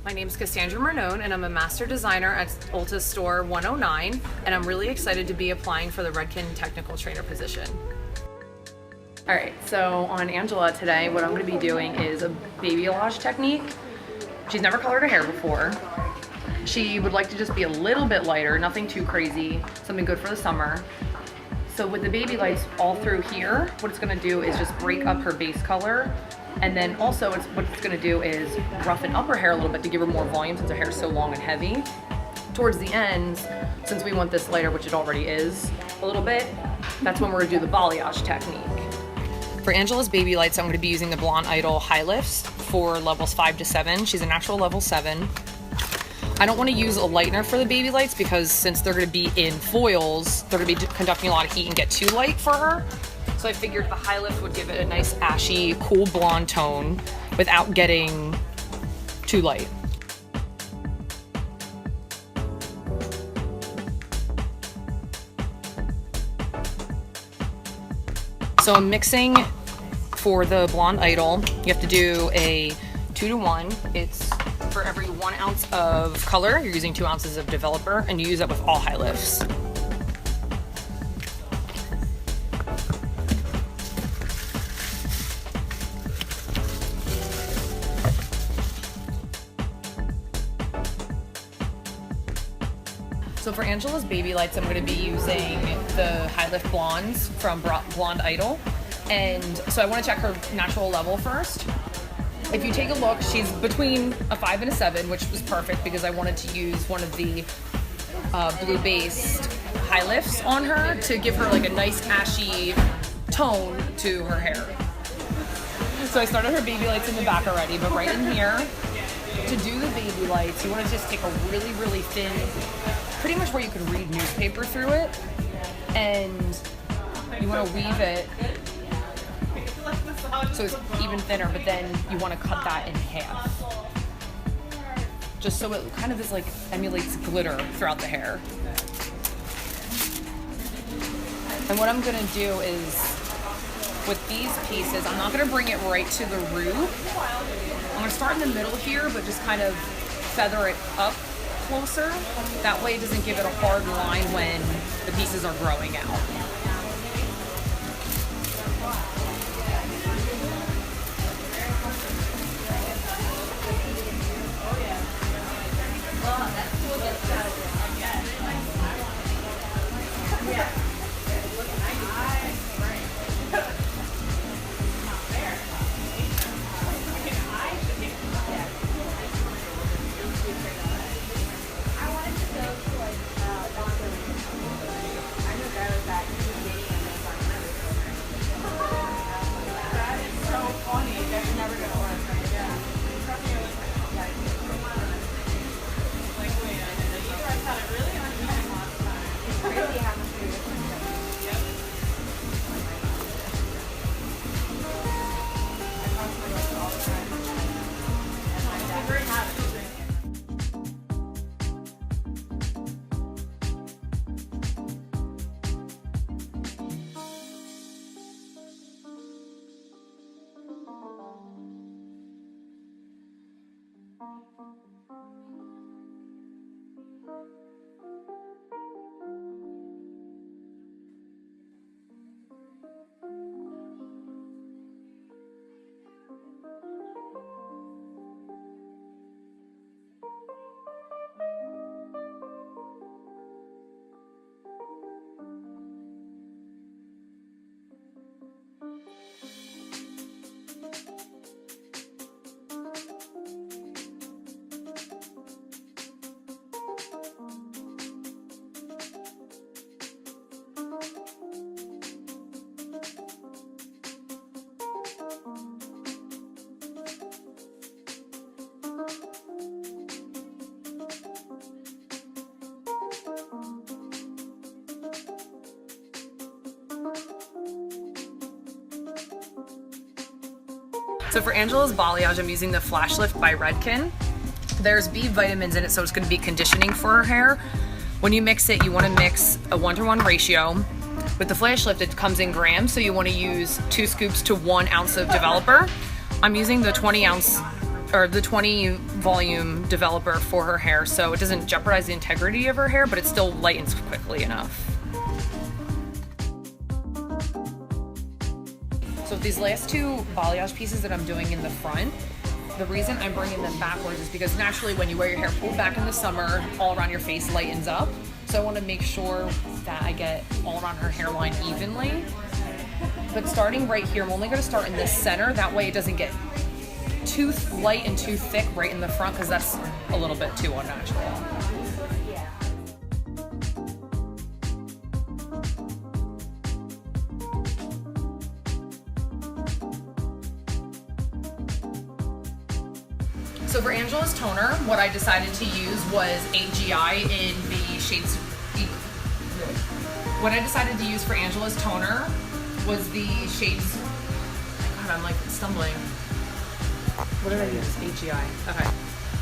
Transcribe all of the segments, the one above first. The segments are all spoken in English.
My name is Cassandra Marnone and I'm a master designer at Ulta Store 109, and I'm really excited to be applying for the Redken technical trainer position. All right, so on Angela today, what I'm gonna be doing is a babyolage technique. She's never colored her hair before. She would like to just be a little bit lighter, nothing too crazy, something good for the summer. So with the baby lights all through here, what it's gonna do is just break up her base color. And then also what it's gonna do is roughen up her hair a little bit to give her more volume since her hair is so long and heavy. Towards the ends, since we want this lighter, which it already is a little bit, that's when we're gonna do the balayage technique. For Angela's baby lights, I'm gonna be using the Blonde Idol high lifts for levels 5 to 7. She's a natural level 7. I don't wanna use a lightener for the baby lights because since they're gonna be in foils, they're gonna be conducting a lot of heat and get too light for her. So I figured the high lift would give it a nice ashy, cool blonde tone without getting too light. So I'm mixing for the Blonde Idol. You have to do a 2-to-1. It's for every 1 ounce of color, you're using 2 ounces of developer, and you use that with all high lifts. So for Angela's baby lights, I'm going to be using the high lift blondes from Blonde Idol. And so I want to check her natural level first. If you take a look, she's between a 5 and a 7, which was perfect because I wanted to use one of the blue-based high lifts on her to give her like a nice ashy tone to her hair. So I started her baby lights in the back already, but right in here, to do the baby lights, you want to just take a really, really thin, pretty much where you can read newspaper through it, and you want to weave it so it's even thinner, but then you want to cut that in half. Just so it kind of is like emulates glitter throughout the hair. And what I'm gonna do is, with these pieces, I'm not gonna bring it right to the root. I'm gonna start in the middle here, but just kind of feather it up closer. That way it doesn't give it a hard line when the pieces are growing out. So for Angela's balayage, I'm using the Flash Lift by Redken. There's B vitamins in it, so it's going to be conditioning for her hair. When you mix it, you want to mix a 1-to-1 ratio. With the Flash Lift, it comes in grams, so you want to use 2 scoops to 1 ounce of developer. I'm using the 20 ounce the 20 volume developer for her hair, so it doesn't jeopardize the integrity of her hair, but it still lightens quickly enough. So these last two balayage pieces that I'm doing in the front, the reason I'm bringing them backwards is because naturally when you wear your hair pulled back in the summer, all around your face lightens up. So I want to make sure that I get all around her hairline evenly. But starting right here, I'm only going to start in this center. That way it doesn't get too light and too thick right in the front, because that's a little bit too unnatural. So for Angela's toner, what I decided to use was AGI in the shades. What I decided to use for Angela's toner was the shades. God, I'm like stumbling. What did I use? AGI. Okay.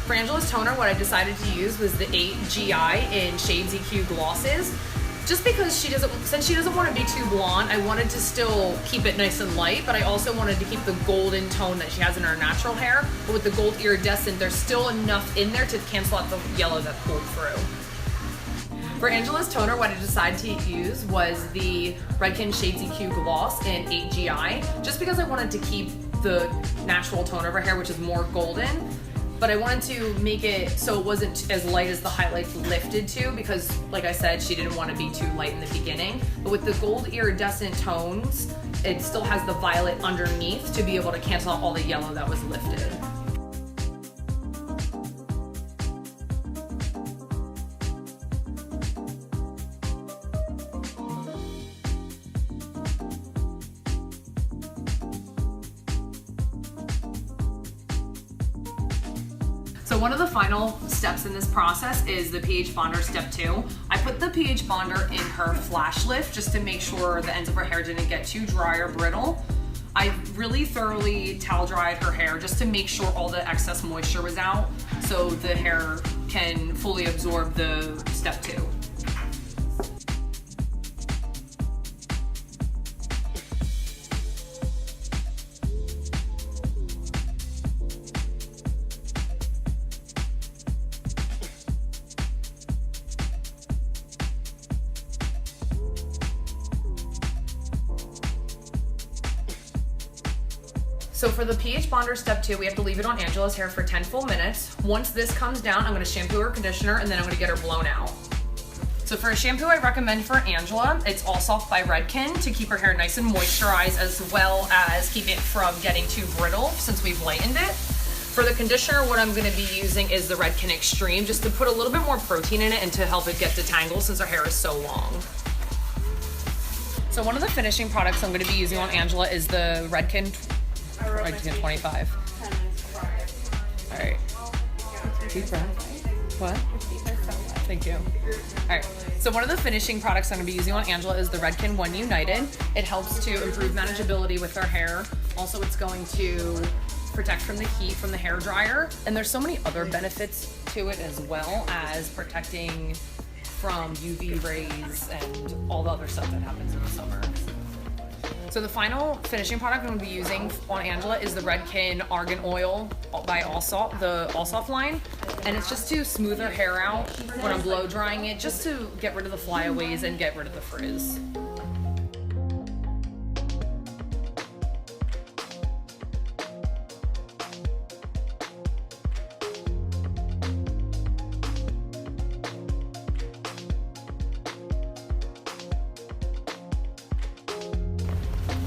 For Angela's toner, what I decided to use was the AGI in Shades EQ glosses. Just because since she doesn't want to be too blonde, I wanted to still keep it nice and light, but I also wanted to keep the golden tone that she has in her natural hair. But with the gold iridescent, there's still enough in there to cancel out the yellow that pulled through. For Angela's toner, what I decided to use was the Redken Shades EQ gloss in AGI, just because I wanted to keep the natural tone of her hair, which is more golden. But I wanted to make it so it wasn't as light as the highlights lifted to, because like I said, she didn't want to be too light in the beginning. But with the gold iridescent tones, it still has the violet underneath to be able to cancel out all the yellow that was lifted. So one of the final steps in this process is the pH bonder step 2. I put the pH bonder in her flash lift just to make sure the ends of her hair didn't get too dry or brittle. I really thoroughly towel dried her hair just to make sure all the excess moisture was out, so the hair can fully absorb the step 2. So for the pH bonder step 2, we have to leave it on Angela's hair for 10 full minutes. Once this comes down, I'm gonna shampoo her conditioner, and then I'm gonna get her blown out. So for a shampoo I recommend for Angela, it's All Soft by Redken to keep her hair nice and moisturized, as well as keep it from getting too brittle since we've lightened it. For the conditioner, what I'm gonna be using is the Redken Extreme, just to put a little bit more protein in it and to help it get detangled since her hair is so long. So one of the finishing products I'm gonna be using on Angela is the Redken 25. All right. Deep breath. What? Thank you. All right. So one of the finishing products I'm going to be using on Angela is the Redken One United. It helps to improve manageability with her hair. Also, it's going to protect from the heat from the hair dryer. And there's so many other benefits to it, as well as protecting from UV rays and all the other stuff that happens in the summer. So the final finishing product I'm going to be using on Angela is the Redken Argan Oil by Allsoft, the Allsoft line. And it's just to smooth her hair out when I'm blow drying it, just to get rid of the flyaways and get rid of the frizz.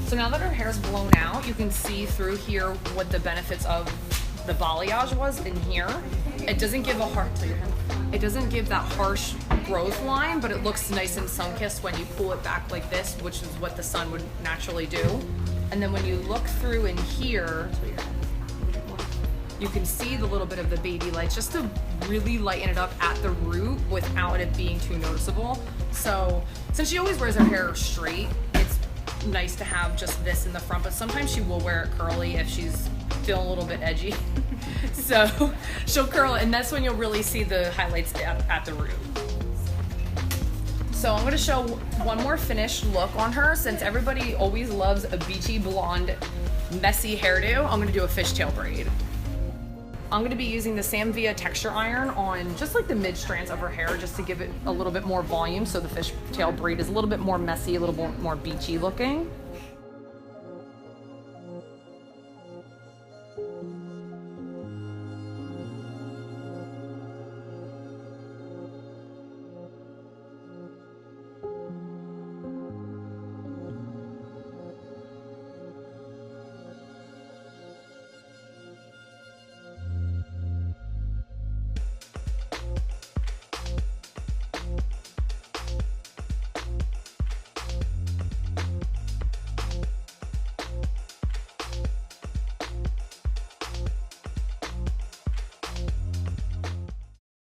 So now that her hair's blown out, you can see through here what the benefits of the balayage was in here. It doesn't give that harsh growth line, but it looks nice and sun-kissed when you pull it back like this, which is what the sun would naturally do. And then when you look through in here, you can see the little bit of the baby lights, just to really lighten it up at the root without it being too noticeable. So since she always wears her hair straight, it's nice to have just this in the front, but sometimes she will wear it curly if she's feeling a little bit edgy. So she'll curl it, and that's when you'll really see the highlights at the root. So I'm going to show one more finished look on her. Since everybody always loves a beachy blonde messy hairdo, I'm going to do a fishtail braid. I'm going to be using the Samvia texture iron on just like the mid strands of her hair, just to give it a little bit more volume, so the fishtail braid is a little bit more messy, a little bit more beachy looking.